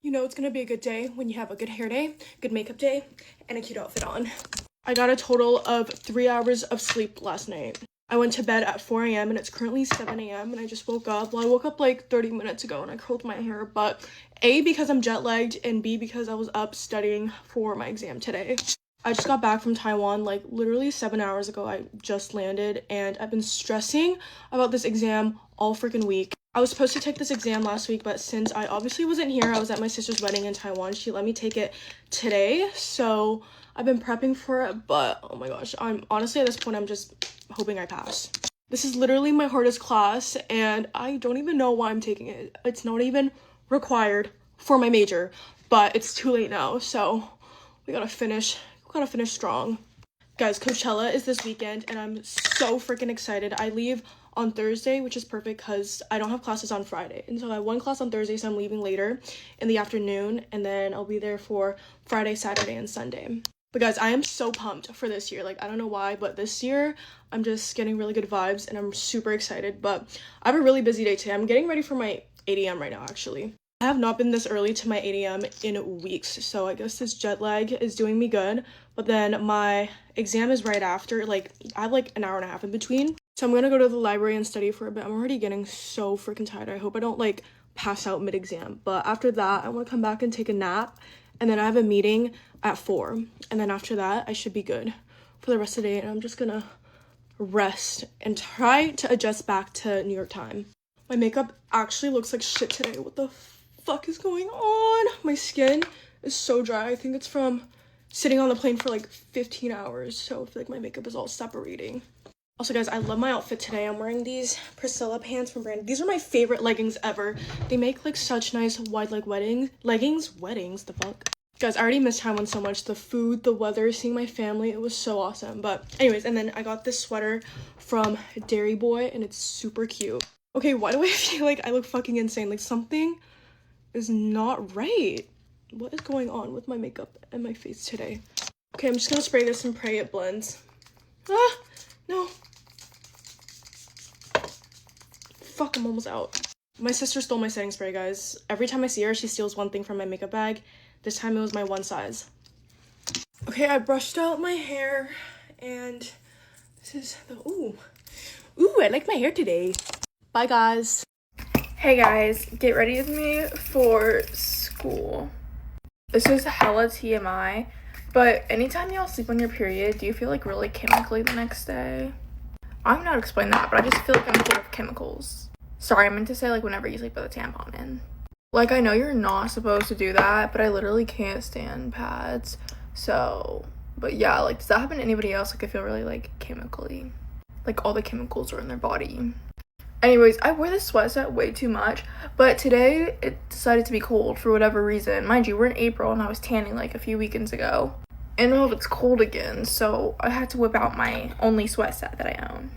You know it's gonna be a good day when you have a good hair day, good makeup day, and a cute outfit on. I got a total of 3 hours of sleep last night. I went to bed at 4 a.m. and it's currently 7 a.m. and I just woke up. Well, I woke up like 30 minutes ago and I curled my hair, but A, because I'm jet lagged, and B, because I was up studying for my exam today. I just got back from Taiwan like literally 7 hours ago. I just landed and I've been stressing about this exam all freaking week. I was supposed to take this exam last week, but since I obviously wasn't here, I was at my sister's wedding in Taiwan. She let me take it today, so I've been prepping for it, but oh my gosh, I'm honestly at this point, I'm just hoping I pass. This is literally my hardest class, and I don't even know why I'm taking it. It's not even required for my major, but it's too late now, so we gotta finish strong. Guys, Coachella is this weekend, and I'm so freaking excited. I leave on Thursday, which is perfect because I don't have classes on Friday. And so I have one class on Thursday, so I'm leaving later in the afternoon, and then I'll be there for Friday, Saturday, and Sunday. But guys, I am so pumped for this year. Like, I don't know why, but this year I'm just getting really good vibes and I'm super excited. But I have a really busy day today. I'm getting ready for my 8 a.m. right now, actually. I have not been this early to my 8 a.m. in weeks, so I guess this jet lag is doing me good. But then my exam is right after. Like, I have like an hour and a half in between. So I'm gonna go to the library and study for a bit. I'm already getting so freaking tired. I hope I don't like pass out mid-exam. But after that, I want to come back and take a nap. And then I have a meeting at 4. And then after that, I should be good for the rest of the day. And I'm just gonna rest and try to adjust back to New York time. My makeup actually looks like shit today. What the fuck is going on? My skin is so dry. I think it's from sitting on the plane for like 15 hours. So I feel like my makeup is all separating. Also, guys, I love my outfit today. I'm wearing these Priscilla pants from brand. These are my favorite leggings ever. They make like such nice wide leg leggings. The fuck? Guys, I already missed Taiwan so much. The food, the weather, seeing my family, it was so awesome. But anyways, and then I got this sweater from Dairy Boy and it's super cute. Okay, why do I feel like I look fucking insane? Like something is not right. What is going on with my makeup and my face today? Okay, I'm just gonna spray this and pray it blends. Ah, no. Fuck, I'm almost out. My sister stole my setting spray, guys. Every time I see her, she steals one thing from my makeup bag. This time it was my one size. Okay, I brushed out my hair and this is the, ooh, I like my hair today. Bye, guys. Hey guys, get ready with me for school. This is hella TMI, but anytime y'all sleep on your period, do you feel like really chemically the next day? I'm not explaining that, but I just feel like I'm full of chemicals. Sorry, I meant to say like whenever you sleep with a tampon in. Like, I know you're not supposed to do that, but I literally can't stand pads. So, but yeah, like, does that happen to anybody else? Like, I feel really like chemically, like all the chemicals are in their body. Anyways, I wear this sweatset way too much, but today it decided to be cold for whatever reason. Mind you, we're in April and I was tanning like a few weekends ago. And now it's cold again, so I had to whip out my only sweatset that I own.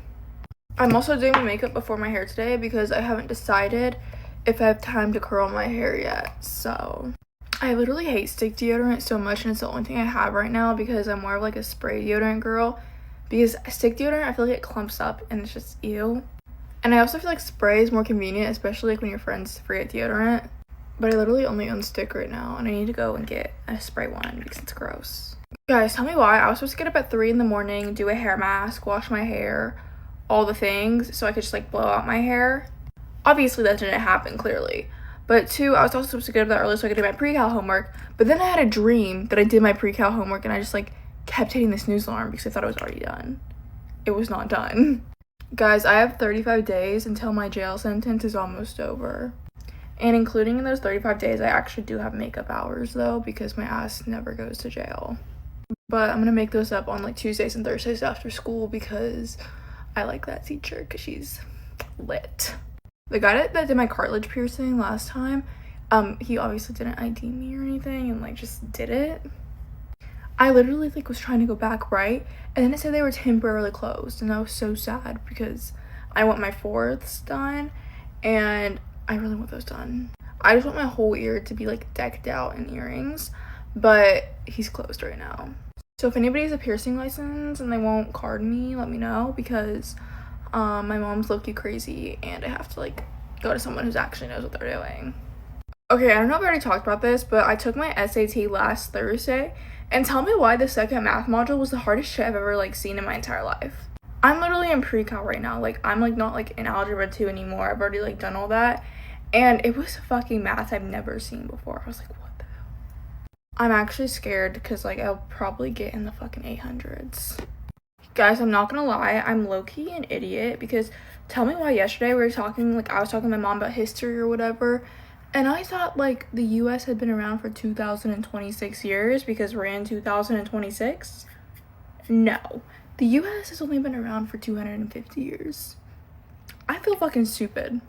I'm also doing my makeup before my hair today because I haven't decided if I have time to curl my hair yet. So I literally hate stick deodorant so much, and it's the only thing I have right now because I'm more of like a spray deodorant girl. Because stick deodorant, I feel like it clumps up and it's just ew. And I also feel like spray is more convenient, especially like when your friends forget deodorant. But I literally only own stick right now, and I need to go and get a spray one because it's gross. Guys, tell me why. I was supposed to get up at 3 in the morning, do a hair mask, wash my hair, all the things, so I could just like blow out my hair. Obviously that didn't happen, clearly. But 2, I was also supposed to get up that early so I could do my pre-cal homework. But then I had a dream that I did my pre-cal homework and I just like kept hitting the snooze alarm because I thought it was already done. It was not done. Guys, I have 35 days until my jail sentence is almost over. And including in those 35 days, I actually do have makeup hours though because my ass never goes to jail. But I'm gonna make those up on like Tuesdays and Thursdays after school because I like that teacher because she's lit. The guy that did my cartilage piercing last time, he obviously didn't ID me or anything and like just did it. I literally like was trying to go back, right? And then it said they were temporarily closed, and I was so sad because I want my 4ths done and I really want those done. I just want my whole ear to be like decked out in earrings, but he's closed right now. So if anybody has a piercing license and they won't card me, let me know because my mom's low-key crazy and I have to like go to someone who actually knows what they're doing. Okay, I don't know if I already talked about this, but I took my SAT last Thursday, and tell me why the second math module was the hardest shit I've ever, like, seen in my entire life. I'm literally in pre-cal right now. Like, I'm, like, not, like, in algebra 2 anymore. I've already, like, done all that, and it was fucking math I've never seen before. I was like, what the hell? I'm actually scared because, like, I'll probably get in the fucking 800s. Guys, I'm not gonna lie, I'm low-key an idiot because tell me why yesterday we were talking, like, I was talking to my mom about history or whatever, and I thought, like, the US had been around for 2,026 years because we're in 2026. No. The US has only been around for 250 years. I feel fucking stupid.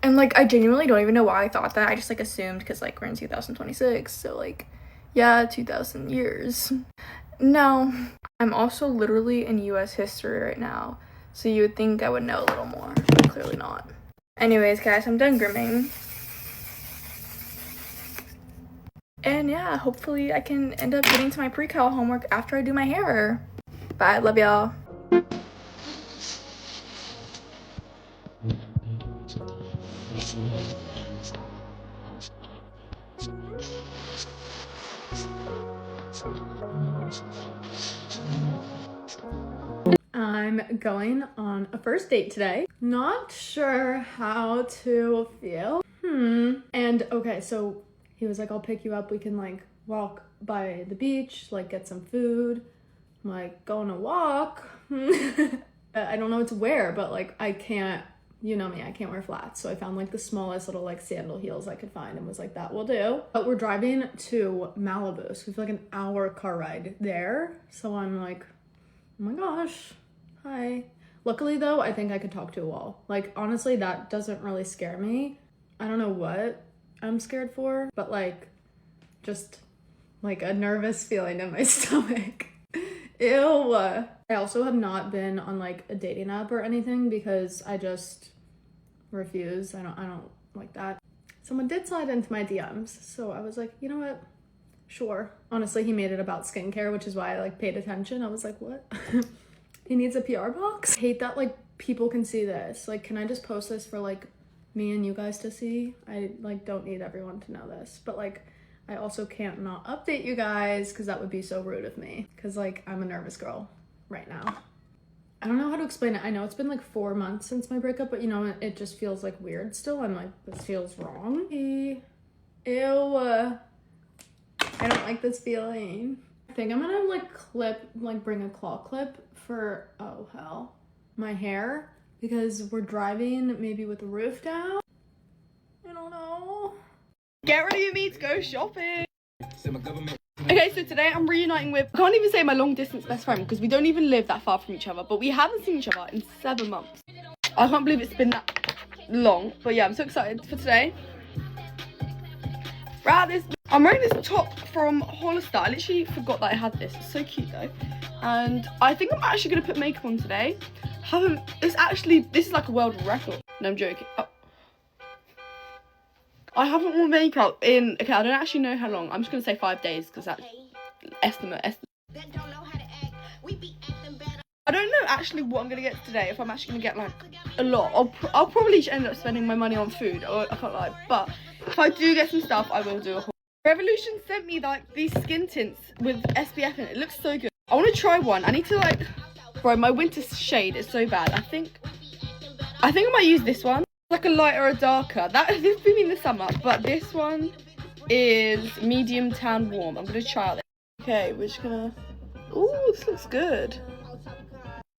And, like, I genuinely don't even know why I thought that. I just, like, assumed because, like, we're in 2026, so, like, yeah, 2,000 years. No. I'm also literally in US history right now, so you would think I would know a little more, but clearly not. Anyways, guys, I'm done grooming. And yeah, hopefully I can end up getting to my pre-cal homework after I do my hair. Bye, love y'all. I'm going on a first date today. Not sure how to feel. And okay, so he was like, I'll pick you up. We can like walk by the beach, like get some food. I'm like, go on a walk. I don't know what to wear, but like I can't, you know me, I can't wear flats. So I found like the smallest little like sandal heels I could find and was like, that will do. But we're driving to Malibu. So we have like an hour car ride there. So I'm like, oh my gosh, hi. Luckily though, I think I could talk to a wall. Like honestly, that doesn't really scare me. I don't know what I'm scared for, but like just like a nervous feeling in my stomach. Ew. I also have not been on like a dating app or anything because I just refuse. I don't like that. Someone did slide into my DMs, so I was like, you know what? Sure. Honestly, he made it about skincare, which is why I like paid attention. I was like, what? He needs a PR box? I hate that like people can see this. Like, can I just post this for like me and you guys to see? I like don't need everyone to know this, but like I also can't not update you guys because that would be so rude of me because like I'm a nervous girl right now. I don't know how to explain it. I know it's been like 4 months since my breakup, but you know, it just feels like weird still. I'm like, this feels wrong. Ew. I don't like this feeling. I think I'm gonna like bring a claw clip for, oh hell, my hair because we're driving maybe with the roof down. I don't know. Get ready with me to go shopping. Okay, so today I'm reuniting with, I can't even say my long distance best friend because we don't even live that far from each other, but we haven't seen each other in 7 months. I can't believe it's been that long, but yeah, I'm so excited for today. Right, I'm wearing this top from Hollister. I literally forgot that I had this. It's so cute though. And I think I'm actually gonna put makeup on today. This is like a world record. No, I'm joking. Oh. I haven't worn makeup in, okay, I don't actually know how long. I'm just gonna say 5 days because that's estimate. I don't know actually what I'm gonna get today, if I'm actually gonna get like a lot. I'll probably end up spending my money on food, or I can't lie. But if I do get some stuff, I will do a haul. Revolution sent me like these skin tints with SPF in it. It looks so good. I want to try one. I need to like, bro, my winter shade is so bad. I think I might use this one. Like a lighter or a darker. This will be in the summer, but this one is medium tan warm. I'm gonna try out this. Okay, we're just gonna. Ooh, this looks good. I'm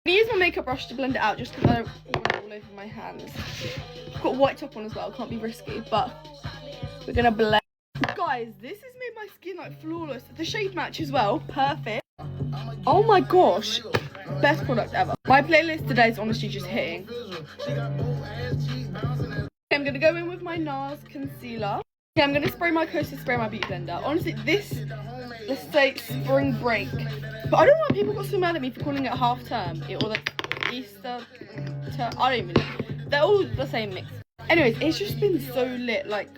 gonna use my makeup brush to blend it out just because I don't want it all over my hands. I've got a white top on as well, can't be risky, but we're gonna blend. Guys, this has made my skin like flawless. The shade match as well, perfect. Oh my gosh, best product ever. My playlist today is honestly just hitting. Okay, I'm gonna go in with my NARS concealer. Okay, I'm gonna spray my Coaster Spray my beauty blender. Honestly, this, let's say spring break. But I don't know why people got so mad at me for calling it half term or the Easter term. I don't even know. They're all the same mix. Anyways, it's just been so lit. Like,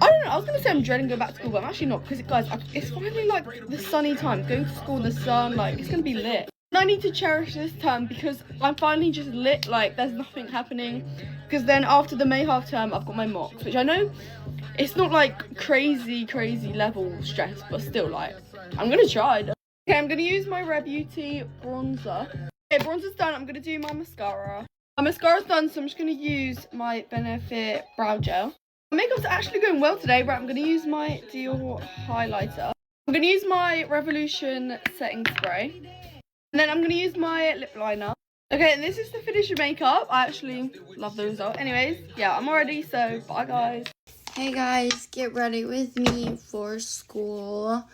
I don't know. I was gonna say I'm dreading going back to school, but I'm actually not because guys, it's finally like the sunny time. Going to school in the sun, like it's gonna be lit. I need to cherish this term because I'm finally just lit, like there's nothing happening. Because then after the May half term, I've got my mocks, which I know it's not like crazy level stress, but still like, I'm gonna try. Okay, I'm gonna use my Red Beauty bronzer. Okay, bronzer's done, I'm gonna do my mascara. My mascara's done, so I'm just gonna use my Benefit Brow Gel. My makeup's actually going well today, right? I'm gonna use my Dior highlighter. I'm gonna use my Revolution setting spray. And then I'm going to use my lip liner. Okay, and this is the finished makeup. I actually love the result. Anyways, yeah, I'm all ready, so bye guys. Hey guys, get ready with me for school.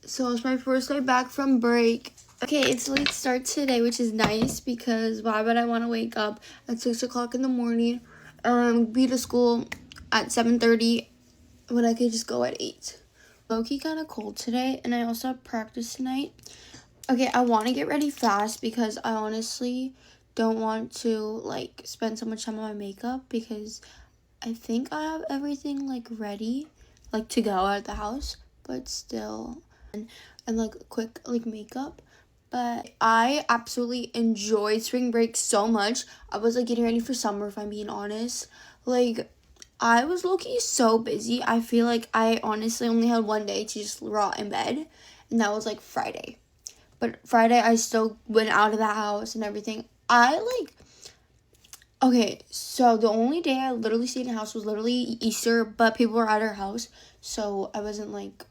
So it's my first day back from break. Okay, it's late start today, which is nice because why would I want to wake up at 6 o'clock in the morning, be to school at 7:30 when I could just go at 8. Low-key kind of cold today, and I also have practice tonight. Okay, I want to get ready fast because I honestly don't want to, like, spend so much time on my makeup because I think I have everything, like, ready, like, to go out of the house, but still, and like, quick, like, makeup. But I absolutely enjoyed spring break so much. I was, like, getting ready for summer, if I'm being honest. Like, I was low-key so busy. I feel like I honestly only had one day to just rot in bed, and that was, like, Friday. But Friday, I still went out of the house and everything. Okay, so the only day I literally stayed in the house was literally Easter, but people were at our house, so I wasn't, like,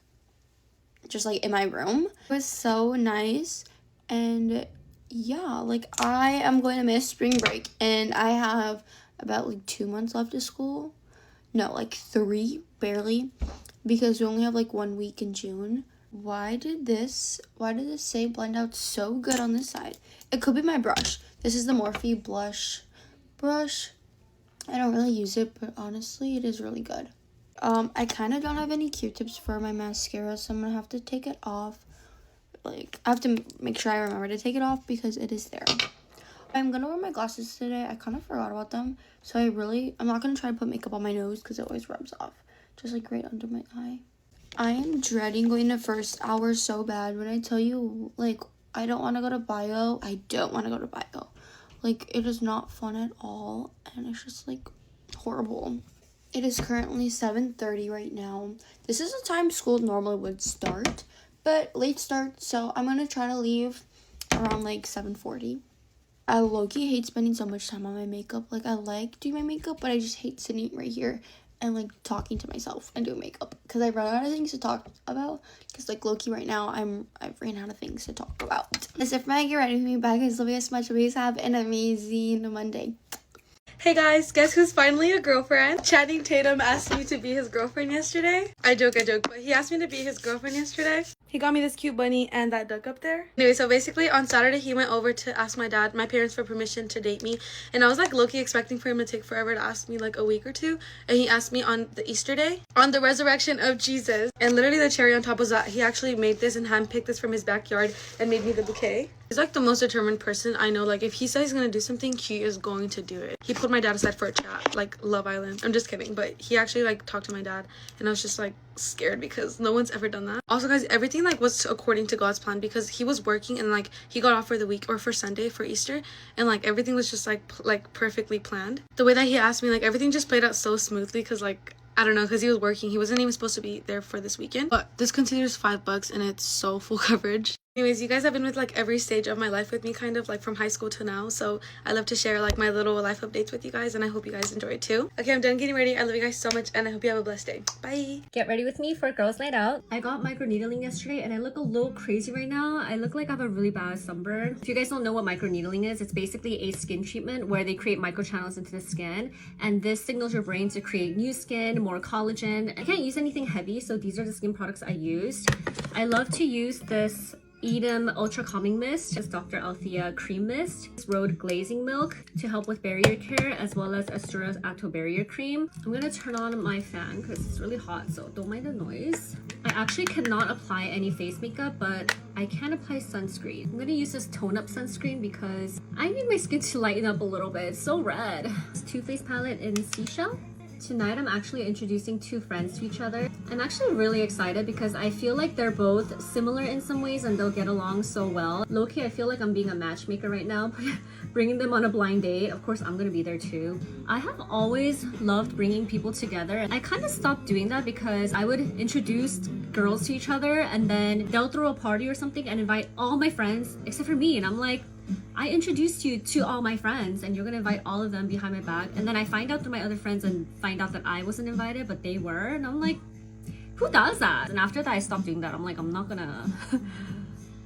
just, like, in my room. It was so nice, and, yeah, like, I am going to miss spring break, and I have about, like, 2 months left of school. No, like, 3, barely, because we only have, like, 1 week in June. Why did this say blend out so good on this side? It could be my brush. This is the Morphe blush brush. I don't really use it, but honestly, it is really good. I kind of don't have any Q-tips for my mascara, so I'm going to have to take it off. Like, I have to make sure I remember to take it off because it is there. I'm going to wear my glasses today. I kind of forgot about them, so I'm not going to try to put makeup on my nose because it always rubs off. Just, like, right under my eye. I am dreading going to first hour so bad. When I tell you, like, I don't want to go to bio. I don't want to go to bio. Like, it is not fun at all. And it's just, like, horrible. It is currently 7:30 right now. This is the time school normally would start. But late start. So I'm going to try to leave around, like, 7:40. I low-key hate spending so much time on my makeup. Like, I like doing my makeup, but I just hate sitting right here and, like, talking to myself and doing makeup because I run out of things to talk about because, like, low-key right now I've ran out of things to talk about. That's it for my Get Ready With Me. Bye guys, love you guys so much. Please have an amazing Monday. Hey guys, guess who's finally a girlfriend? Channing Tatum asked me to be his girlfriend yesterday. I joke, but he asked me to be his girlfriend yesterday. He got me this cute bunny and that duck up there. Anyway, so basically on Saturday he went over to ask my parents for permission to date me. And I was like low-key expecting for him to take forever to ask me, like a week or two. And he asked me on the Easter day, on the resurrection of Jesus. And literally the cherry on top was that he actually made this and handpicked this from his backyard and made me the bouquet. He's like the most determined person I know. Like if he says he's gonna do something, he is going to do it. He put my dad aside for a chat, like Love Island. I'm just kidding, but he actually like talked to my dad, and I was just like scared because no one's ever done that. Also guys, everything like was according to God's plan because he was working and like he got off for the week or for Sunday for Easter, and like everything was just like perfectly planned. The way that he asked me, like everything just played out so smoothly because like I don't know, because he was working. He wasn't even supposed to be there for this weekend. But this concealer is $5 and it's so full coverage. Anyways, you guys have been with like every stage of my life with me, kind of like from high school to now. So I love to share like my little life updates with you guys, and I hope you guys enjoy it too. Okay, I'm done getting ready. I love you guys so much, and I hope you have a blessed day. Bye. Get ready with me for girls' night out. I got microneedling yesterday and I look a little crazy right now. I look like I have a really bad sunburn. If you guys don't know what microneedling is, it's basically a skin treatment where they create microchannels into the skin, and this signals your brain to create new skin, more collagen. I can't use anything heavy, so these are the skin products I used. I love to use this Edam Ultra Calming Mist, it's Dr. Althea Cream Mist, Road Glazing Milk to help with barrier care, as well as Astura's Atoll Barrier Cream. I'm gonna turn on my fan because it's really hot, so don't mind the noise. I actually cannot apply any face makeup, but I can apply sunscreen. I'm gonna use this tone up sunscreen because I need my skin to lighten up a little bit. It's so red. This Too Faced palette in Seashell. Tonight I'm actually introducing two friends to each other. I'm actually really excited because I feel like they're both similar in some ways and they'll get along so well. Low-key, I feel like I'm being a matchmaker right now, bringing them on a blind date. Of course, I'm gonna be there too. I have always loved bringing people together. I kind of stopped doing that because I would introduce girls to each other and then they'll throw a party or something and invite all my friends except for me, and I'm like, I introduced you to all my friends and you're gonna invite all of them behind my back, and then I find out through my other friends and find out that I wasn't invited but they were, and I'm like, who does that? And after that I stopped doing that. I'm like, I'm not gonna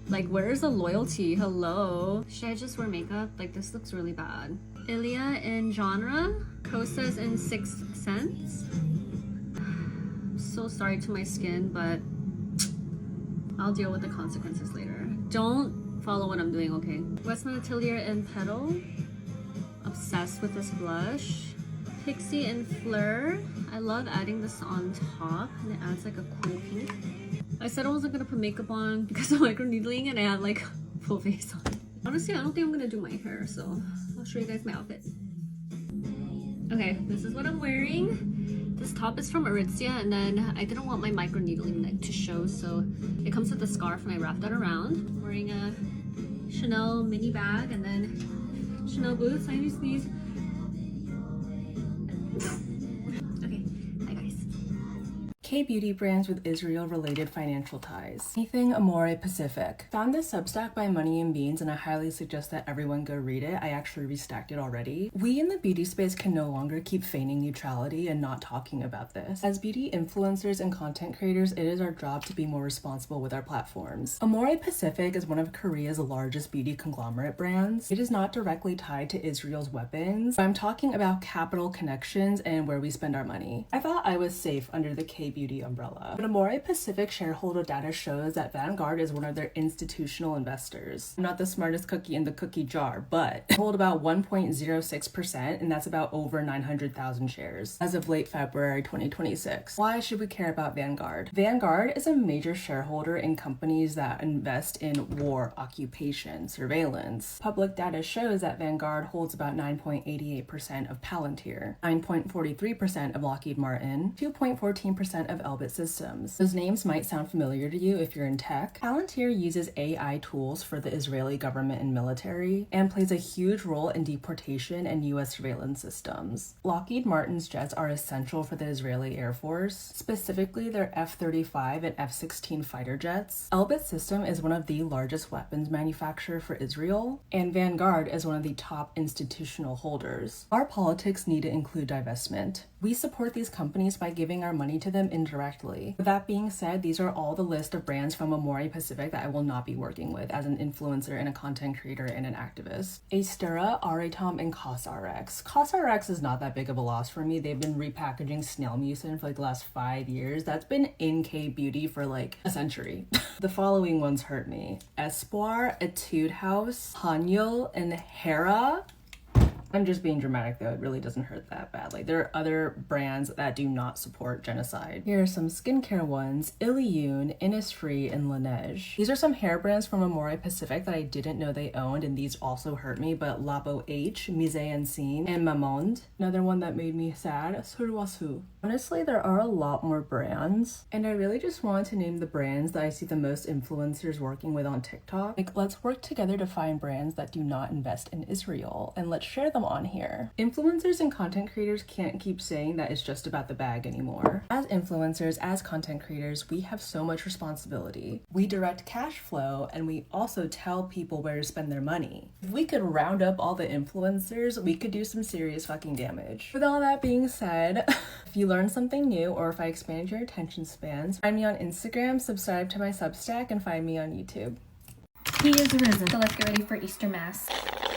like, where's the loyalty? Hello, should I just wear makeup? Like, this looks really bad. Ilia in genre, Kosas in 6 Sense. I'm so sorry to my skin, but I'll deal with the consequences later. Don't follow what I'm doing, okay? Westman Atelier and Petal. Obsessed with this blush. Pixie and Fleur. I love adding this on top and it adds like a cool pink. I said I wasn't gonna put makeup on because of microneedling and I had like full face on. Honestly, I don't think I'm gonna do my hair, so I'll show you guys my outfit. Okay, this is what I'm wearing. This top is from Aritzia, and then I didn't want my microneedling neck to show, so it comes with a scarf and I wrapped that around. I'm wearing a Chanel mini bag and then Chanel boots. I use these. Okay, bye guys. K-beauty brands with Israel-related financial ties. Anything Amore Pacific. Found this Substack by Money and Beans and I highly suggest that everyone go read it. I actually restacked it already. We in the beauty space can no longer keep feigning neutrality and not talking about this. As beauty influencers and content creators, it is our job to be more responsible with our platforms. Amore Pacific is one of Korea's largest beauty conglomerate brands. It is not directly tied to Israel's weapons, but I'm talking about capital connections and where we spend our money. I thought I was safe under the K-beauty umbrella, but Amore Pacific shareholder data shows that Vanguard is one of their institutional investors. I'm not the smartest cookie in the cookie jar, but I hold about 1.06%, and that's about over 900,000 shares as of late February 2026. Why should we care about Vanguard? Vanguard is a major shareholder in companies that invest in war, occupation, surveillance. Public data shows that Vanguard holds about 9.88% of Palantir, 9.43% of Lockheed Martin, 2.14% of Elbit Systems. Those names might sound familiar to you if you're in tech. Palantir uses AI tools for the Israeli government and military and plays a huge role in deportation and US surveillance systems. Lockheed Martin's jets are essential for the Israeli Air Force, specifically their F-35 and F-16 fighter jets. Elbit System is one of the largest weapons manufacturer for Israel, and Vanguard is one of the top institutional holders. Our politics need to include divestment. We support these companies by giving our money to them indirectly. With that being said, these are all the list of brands from Amore Pacific that I will not be working with as an influencer and a content creator and an activist. Astera, Aretom, and CosRx. CosRx is not that big of a loss for me. They've been repackaging snail mucin for like the last 5 years. That's been in K-beauty for like a century. The following ones hurt me. Espoir, Etude House, Hanyul, and Hera. I'm just being dramatic though, it really doesn't hurt that bad. Like, there are other brands that do not support genocide. Here are some skincare ones: Iliyoun, Innisfree, and Laneige. These are some hair brands from Amore Pacific that I didn't know they owned, and these also hurt me, but Labo H, Mise en Scene, and Mamonde. Another one that made me sad, Surwasu. Honestly, there are a lot more brands, and I really just wanted to name the brands that I see the most influencers working with on TikTok. Like, let's work together to find brands that do not invest in Israel, and let's share them on here. Influencers and content creators can't keep saying that it's just about the bag anymore. As influencers, as content creators, we have so much responsibility. We direct cash flow, and we also tell people where to spend their money. If we could round up all the influencers, we could do some serious fucking damage. With all that being said, if you learned something new, or if I expanded your attention spans, find me on Instagram, subscribe to my Substack, and find me on YouTube. He is risen. So let's get ready for Easter Mass.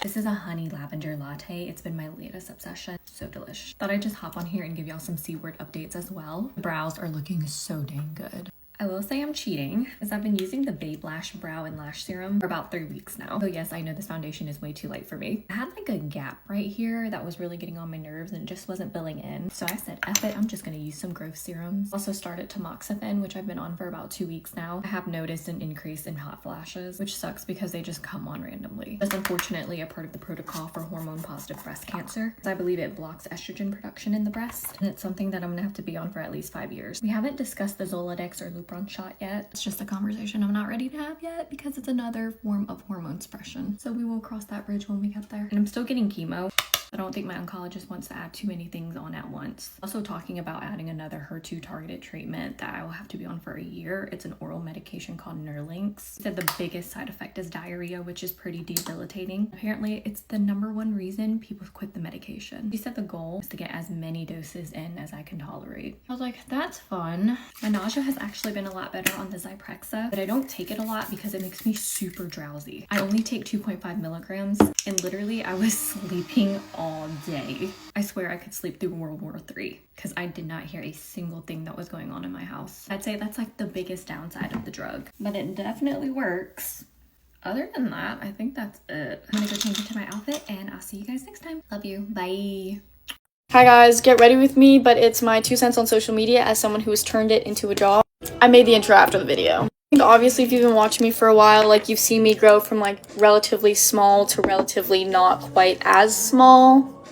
This is a honey lavender latte. It's been my latest obsession. So delish. Thought I'd just hop on here and give y'all some C-word updates as well. The brows are looking so dang good. I will say I'm cheating because I've been using the Babe Lash Brow and Lash Serum for about 3 weeks now. So yes, I know this foundation is way too light for me. I had like a gap right here that was really getting on my nerves and it just wasn't filling in. So I said, F it, I'm just gonna use some growth serums. Also started tamoxifen, which I've been on for about 2 weeks now. I have noticed an increase in hot flashes, which sucks because they just come on randomly. That's unfortunately a part of the protocol for hormone-positive breast cancer. I believe it blocks estrogen production in the breast, and it's something that I'm gonna have to be on for at least 5 years. We haven't discussed the Zoladex or Lupron shot yet. It's just a conversation I'm not ready to have yet because it's another form of hormone suppression. So we will cross that bridge when we get there. And I'm still getting chemo. I don't think my oncologist wants to add too many things on at once. Also talking about adding another HER2 targeted treatment that I will have to be on for a year. It's an oral medication called Nerlynx. He said the biggest side effect is diarrhea, which is pretty debilitating. Apparently, it's the #1 reason people quit the medication. He said the goal is to get as many doses in as I can tolerate. I was like, that's fun. My nausea has actually been a lot better on the Zyprexa, but I don't take it a lot because it makes me super drowsy. I only take 2.5 milligrams, and literally I was sleeping all day. I swear I could sleep through World War III because I did not hear a single thing that was going on in my house. I'd say that's like the biggest downside of the drug, but it definitely works. Other than that, I think that's it. I'm gonna go change into my outfit and I'll see you guys next time. Love you. Bye. Hi guys, get ready with me, but it's my 2 cents on social media as someone who has turned it into a job. I made the intro after the video. I think obviously if you've been watching me for a while, like you've seen me grow from like relatively small to relatively not quite as small.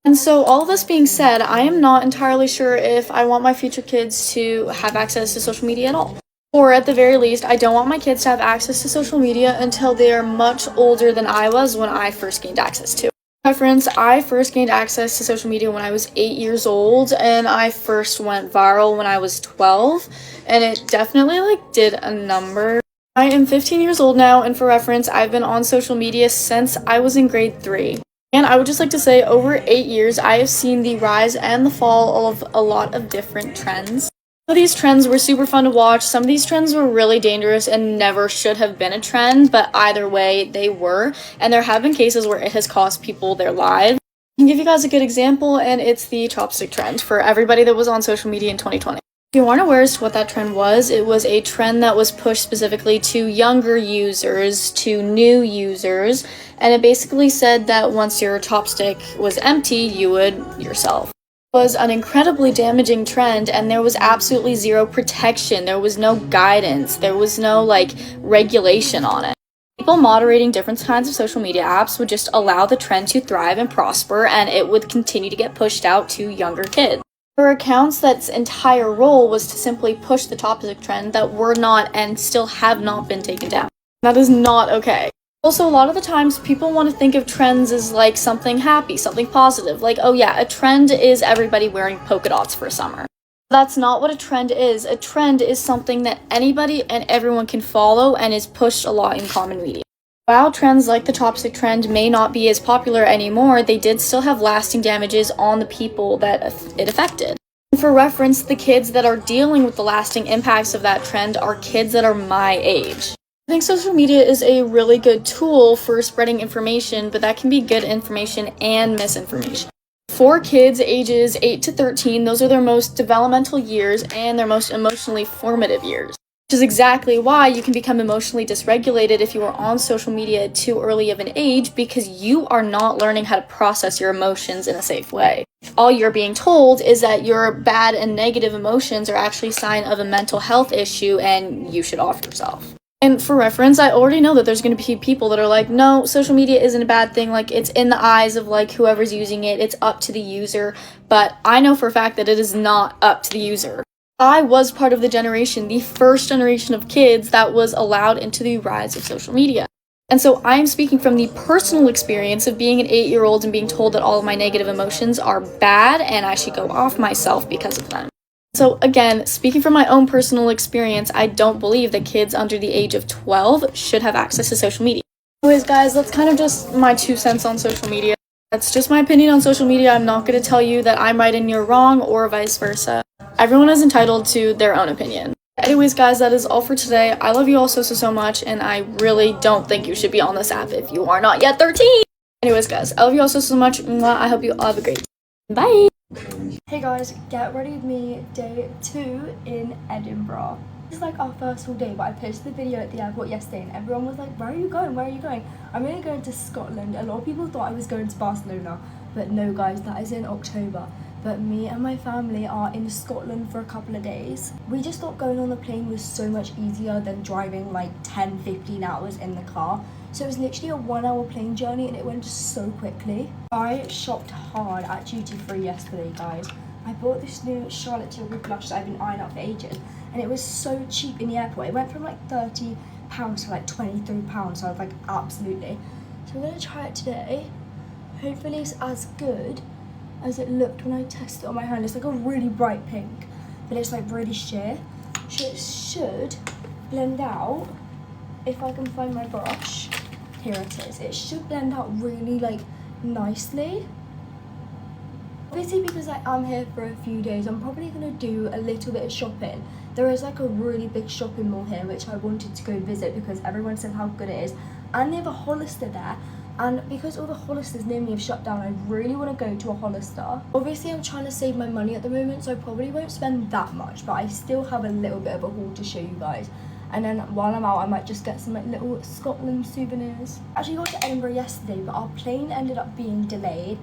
And so all this being said, I am not entirely sure if I want my future kids to have access to social media at all. Or at the very least, I don't want my kids to have access to social media until they are much older than I was when I first gained access to it. Reference, I first gained access to social media when I was 8 years old, and I first went viral when I was 12, and it definitely like did a number. I am 15 years old now, and for reference, I've been on social media since I was in grade 3. And I would just like to say, over 8 years, I have seen the rise and the fall of a lot of different trends. Some of these trends were super fun to watch. Some of these trends were really dangerous and never should have been a trend, but either way, they were. And there have been cases where it has cost people their lives. I can give you guys a good example, and it's the chopstick trend for everybody that was on social media in 2020. If you aren't aware as to what that trend was, it was a trend that was pushed specifically to younger users, to new users, and it basically said that once your chopstick was empty, you would yourself. Was an incredibly damaging trend, and there was absolutely zero protection. There was no guidance. There was no like regulation on it. People moderating different kinds of social media apps would just allow the trend to thrive and prosper, and it would continue to get pushed out to younger kids. There were accounts that's entire role was to simply push the toxic trend that were not and still have not been taken down. That is not okay. Also, a lot of the times people want to think of trends as like something happy, something positive. Like, oh yeah, a trend is everybody wearing polka dots for summer. That's not what a trend is. A trend is something that anybody and everyone can follow and is pushed a lot in common media. While trends like the chopstick trend may not be as popular anymore, they did still have lasting damages on the people that it affected. For reference, the kids that are dealing with the lasting impacts of that trend are kids that are my age. I think social media is a really good tool for spreading information, but that can be good information and misinformation. For kids ages 8 to 13, those are their most developmental years and their most emotionally formative years. Which is exactly why you can become emotionally dysregulated if you are on social media at too early of an age, because you are not learning how to process your emotions in a safe way. All you're being told is that your bad and negative emotions are actually a sign of a mental health issue and you should off yourself. And for reference, I already know that there's going to be people that are like, no, social media isn't a bad thing. Like, it's in the eyes of, like, whoever's using it. It's up to the user. But I know for a fact that it is not up to the user. I was part of the generation, the first generation of kids that was allowed into the rise of social media. And so I'm speaking from the personal experience of being an 8-year-old and being told that all of my negative emotions are bad and I should go off myself because of them. So again, speaking from my own personal experience, I don't believe that kids under the age of 12 should have access to social media. Anyways, guys, that's kind of just my 2 cents on social media. That's just my opinion on social media. I'm not going to tell you that I'm right and you're wrong, or vice versa. Everyone is entitled to their own opinion. Anyways, guys, that is all for today. I love you all so much, and I really don't think you should be on this app if you are not yet 13. Anyways, guys, I love you all so much. I hope you all have a great day. Bye! Hey guys, get ready with me, day 2 in Edinburgh. This is like our first full day, but I posted the video at the airport yesterday and everyone was like, where are you going? Where are you going? I'm really going to Scotland. A lot of people thought I was going to Barcelona, but no guys, that is in October. But me and my family are in Scotland for a couple of days. We just thought going on the plane was so much easier than driving like 10-15 hours in the car. So it was literally a 1-hour plane journey and it went so quickly. I shopped hard at duty free yesterday, guys. I bought this new Charlotte Tilbury blush that I've been eyeing up for ages, and it was so cheap in the airport. It went from like £30 to like £23, so I was like, absolutely. So I'm gonna try it today. Hopefully it's as good as it looked when I tested it on my hand. It's like a really bright pink, but it's like really sheer. So it should blend out, if I can find my brush. Here it is. It should blend out really like nicely. Obviously, because I'm here for a few days, I'm probably going to do a little bit of shopping. There is like a really big shopping mall here which I wanted to go visit because everyone said how good it is, and they have a Hollister there, and because all the Hollisters near me have shut down, I really want to go to a Hollister. Obviously I'm trying to save my money at the moment, so I probably won't spend that much, but I still have a little bit of a haul to show you guys. And then while I'm out, I might just get some like little Scotland souvenirs. Actually got to Edinburgh yesterday, but our plane ended up being delayed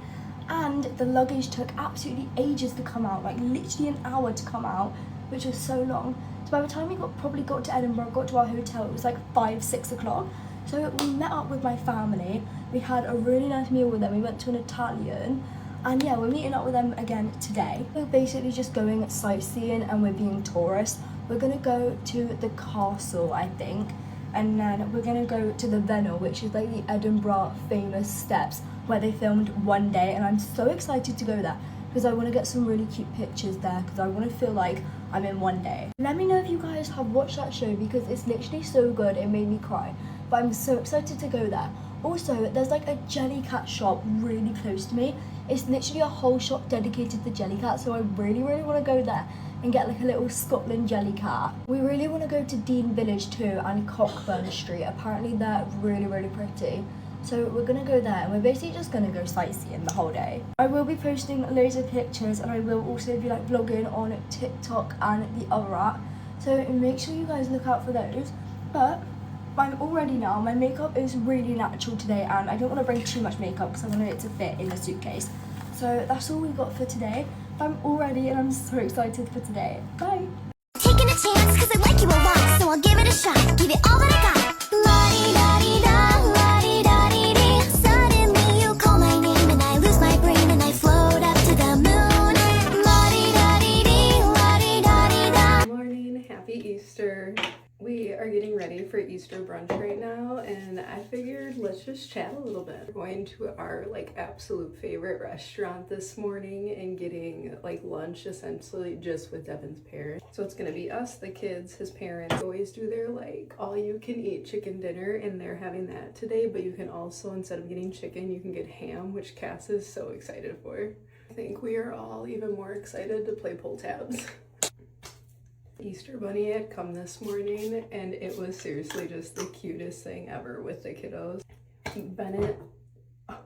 and the luggage took absolutely ages to come out, like literally an hour to come out, which was so long. So by the time we probably got to Edinburgh, got to our hotel, it was like 5-6 o'clock. So we met up with my family, we had a really nice meal with them, we went to an Italian, and yeah, we're meeting up with them again today. We're basically just going sightseeing and we're being tourists. We're gonna go to the castle, I think, and then we're gonna go to the Vennel, which is like the Edinburgh famous steps where they filmed One Day, and I'm so excited to go there because I want to get some really cute pictures there because I want to feel like I'm in One Day. Let me know if you guys have watched that show because it's literally so good, it made me cry, but I'm so excited to go there. Also, there's like a Jellycat shop really close to me. It's literally a whole shop dedicated to Jellycat, so I really want to go there and get like a little Scotland Jellycat. We really want to go to Dean Village too and Cockburn Street. Apparently they're really pretty. So we're gonna go there and we're basically just gonna go sightseeing the whole day. I will be posting loads of pictures and I will also be like vlogging on TikTok and the other app. So make sure you guys look out for those. But I'm all ready now. My makeup is really natural today and I don't want to bring too much makeup because I want it to fit in the suitcase. So that's all we got for today. I'm all ready and I'm so excited for today. Bye! Taking a chance cause I like you a lot, so I'll give it a shot, give it all that I got. La-di-da-di-da, la-di-da-di-dee. Suddenly you call my name and I lose my brain and I float up to the moon. La-di-da-di-dee, la-di-da-di-da. Good morning, happy Easter. We are getting ready for Easter brunch right now, and I figured let's just chat a little bit. We're going to our like absolute favorite restaurant this morning and getting like lunch essentially just with Devin's parents. So it's gonna be us, the kids, his parents. Always do their like all you can eat chicken dinner, and they're having that today, but you can also, instead of getting chicken, you can get ham, which Cass is so excited for. I think we are all even more excited to play pull tabs. Easter Bunny had come this morning and it was seriously just the cutest thing ever with the kiddos. Bennett, oh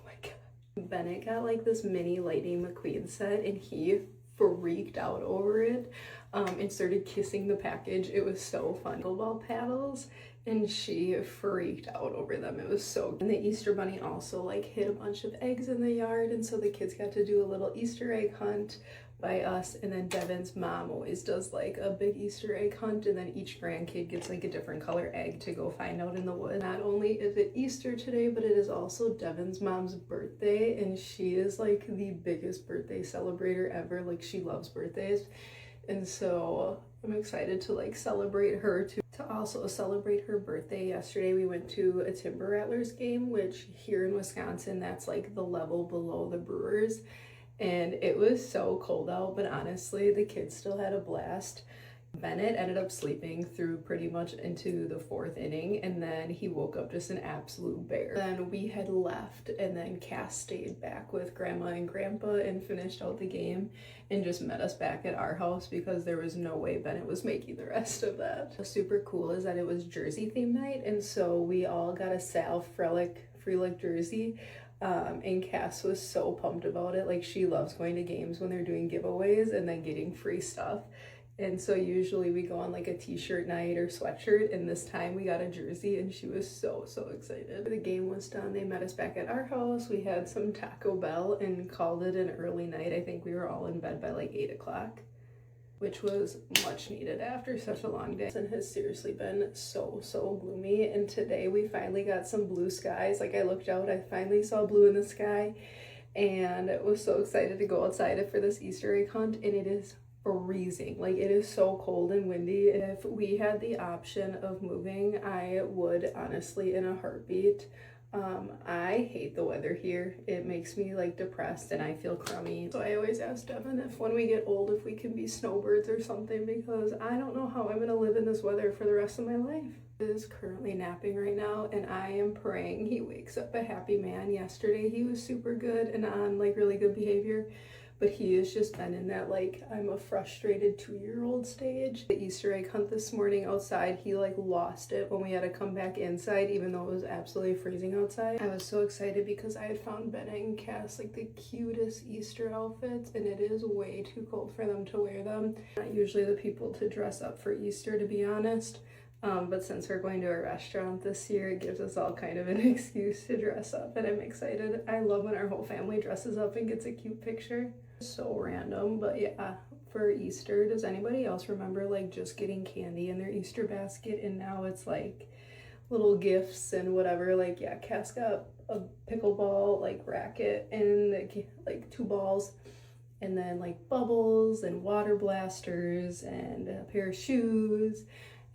my god. Bennett got like this mini Lightning McQueen set and he freaked out over it and started kissing the package. It was so fun. Pickleball paddles, and she freaked out over them. It was so good. And the Easter Bunny also like hid a bunch of eggs in the yard, and so the kids got to do a little Easter egg hunt by us. And then Devin's mom always does like a big Easter egg hunt, and then each grandkid gets like a different color egg to go find out in the woods. Not only is it Easter today, but it is also Devin's mom's birthday, and she is like the biggest birthday celebrator ever. Like, she loves birthdays, and so I'm excited to like celebrate her too. To also celebrate her birthday, yesterday we went to a Timber Rattlers game, which here in Wisconsin, that's like the level below the Brewers. And it was so cold out, but honestly, the kids still had a blast. Bennett ended up sleeping through pretty much into the 4th inning, and then he woke up just an absolute bear. Then we had left, and then Cass stayed back with Grandma and Grandpa and finished out the game and just met us back at our house because there was no way Bennett was making the rest of that. What's super cool is that it was Jersey theme night, and so we all got a Sal Frelick jersey. And Cass was so pumped about it. Like, she loves going to games when they're doing giveaways and then getting free stuff. And so usually we go on like a t-shirt night or sweatshirt, and this time we got a jersey, and she was so excited. The game was done. They met us back at our house. We had some Taco Bell and called it an early night. I think we were all in bed by like 8 o'clock, which was much needed after such a long day. And has seriously been so gloomy. And today we finally got some blue skies. Like I looked out, I finally saw blue in the sky, and was so excited to go outside for this Easter egg hunt. And it is freezing. Like it is so cold and windy. If we had the option of moving, I would honestly in a heartbeat. I hate the weather here. It makes me like depressed and I feel crummy. So I always ask Devin if when we get old, if we can be snowbirds or something, because I don't know how I'm gonna live in this weather for the rest of my life. He is currently napping right now, and I am praying he wakes up a happy man. Yesterday he was super good and on like really good behavior, but he has just been in that like I'm a frustrated 2-year-old stage. The Easter egg hunt this morning outside, he like lost it when we had to come back inside even though it was absolutely freezing outside. I was so excited because I had found Bennett and Cass like the cutest Easter outfits, and it is way too cold for them to wear them. Not usually the people to dress up for Easter, to be honest. But since we're going to a restaurant this year, it gives us all kind of an excuse to dress up, and I'm excited. I love when our whole family dresses up and gets a cute picture. So random, but yeah, for Easter, does anybody else remember like just getting candy in their Easter basket, and now it's like little gifts and whatever? Like yeah, Cass got a pickleball like racket and like 2 balls, and then like bubbles and water blasters and a pair of shoes,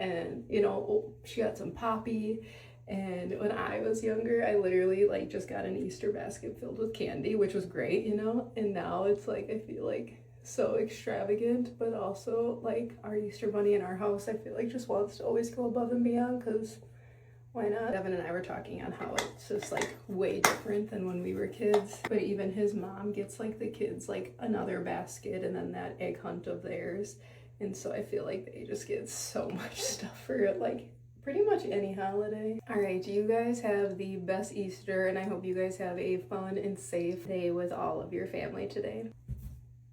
and you know, she got some Poppy. And when I was younger, I literally like just got an Easter basket filled with candy, which was great, you know? And now it's like, I feel like so extravagant, but also like our Easter bunny in our house, I feel like just wants to always go above and beyond, because why not? Devin and I were talking on how it's just like way different than when we were kids. But even his mom gets like the kids like another basket and then that egg hunt of theirs. And so I feel like they just get so much stuff for like pretty much any holiday. All right, you guys have the best Easter, and I hope you guys have a fun and safe day with all of your family today.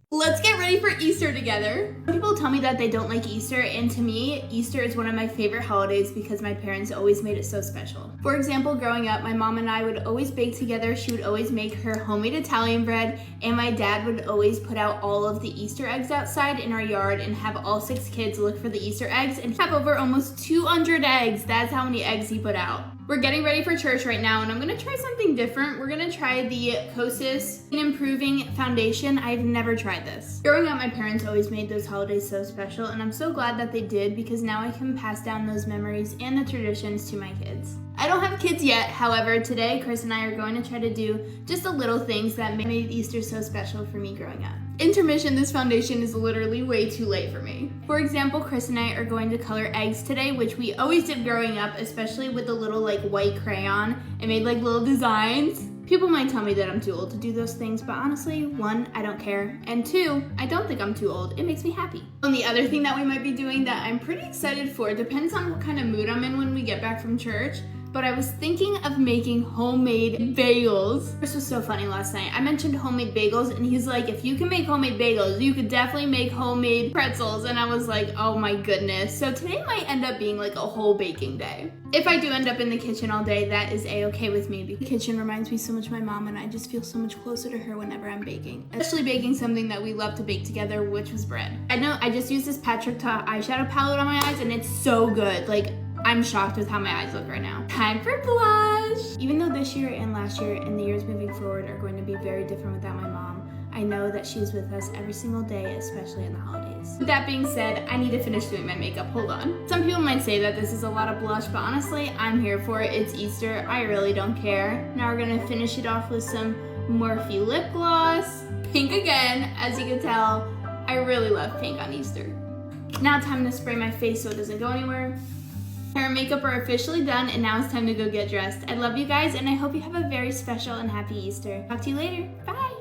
Let's get ready for Easter together. People tell me that they don't like Easter, and to me, Easter is one of my favorite holidays because my parents always made it so special. For example, growing up, my mom and I would always bake together. She would always make her homemade Italian bread, and my dad would always put out all of the Easter eggs outside in our yard and have all 6 kids look for the Easter eggs and have over almost 200 eggs. That's how many eggs he put out. We're getting ready for church right now, and I'm gonna try something different. We're gonna try the Kosas Improving Foundation. I've never tried this. Growing up, my parents always made those holidays so special, and I'm so glad that they did, because now I can pass down those memories and the traditions to my kids. I don't have kids yet, however, today Chris and I are going to try to do just the little things that made Easter so special for me growing up. Intermission, this foundation is literally way too late for me. For example, Chris and I are going to color eggs today, which we always did growing up, especially with the little like white crayon and made like little designs. People might tell me that I'm too old to do those things, but honestly, 1, I don't care, and 2, I don't think I'm too old. It makes me happy. And the other thing that we might be doing that I'm pretty excited for, depends on what kind of mood I'm in when we get back from church, but I was thinking of making homemade bagels. This was so funny last night. I mentioned homemade bagels, and he's like, if you can make homemade bagels, you could definitely make homemade pretzels. And I was like, oh my goodness. So today might end up being like a whole baking day. If I do end up in the kitchen all day, that is a-okay with me. The kitchen reminds me so much of my mom, and I just feel so much closer to her whenever I'm baking. Especially baking something that we love to bake together, which was bread. I know I just used this Patrick Ta eyeshadow palette on my eyes, and it's so good. Like, I'm shocked with how my eyes look right now. Time for blush! Even though this year and last year and the years moving forward are going to be very different without my mom, I know that she's with us every single day, especially in the holidays. With that being said, I need to finish doing my makeup. Hold on. Some people might say that this is a lot of blush, but honestly, I'm here for it. It's Easter. I really don't care. Now we're gonna finish it off with some Morphe lip gloss. Pink again, as you can tell. I really love pink on Easter. Now time to spray my face so it doesn't go anywhere. Hair and makeup are officially done, and now it's time to go get dressed. I love you guys, and I hope you have a very special and happy Easter. Talk to you later. Bye!